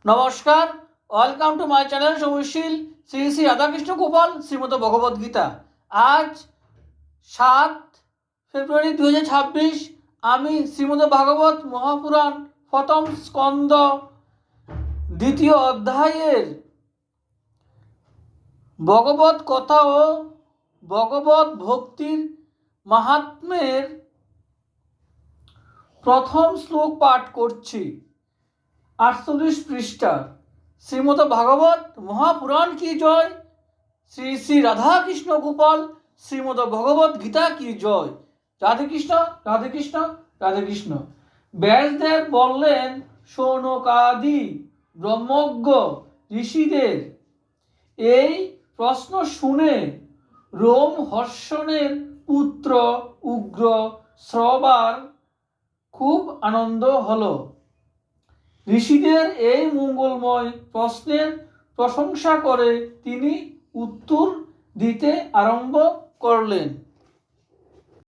নমস্কার, welcome to my channel সমশীল শ্রী শ্রী রাধাকৃষ্ণ গোপাল শ্রীমদ ভগবদ গীতা। আজ 7 ফেব্রুয়ারি 2026। আমি শ্রীমদ ভাগবত মহাপুরাণ প্রথম স্কন্দ দ্বিতীয় অধ্যায়ের ভগবত কথা ও ভগবত ভক্তির মাহাত্ম্যের প্রথম শ্লোক পাঠ করছি। 48 পৃষ্ঠা। শ্রীমদ ভাগবত মহাপুরাণ কি জয়, শ্রী শ্রী রাধাকৃষ্ণ গোপাল শ্রীমদ ভগবত গীতা কি জয়। রাধে কৃষ্ণ, রাধে কৃষ্ণ, রাধে কৃষ্ণ। ব্যাসদেব বললেন, শৌনকাদি ব্রহ্মজ্ঞ ঋষিদের এই প্রশ্ন শুনে রোমহর্ষণের পুত্র উগ্র শ্রবার খুব আনন্দ হলো। ঋষিদের এই মঙ্গলময় প্রশ্নের প্রশংসা করে তিনি উত্তর দিতে আরম্ভ করলেন।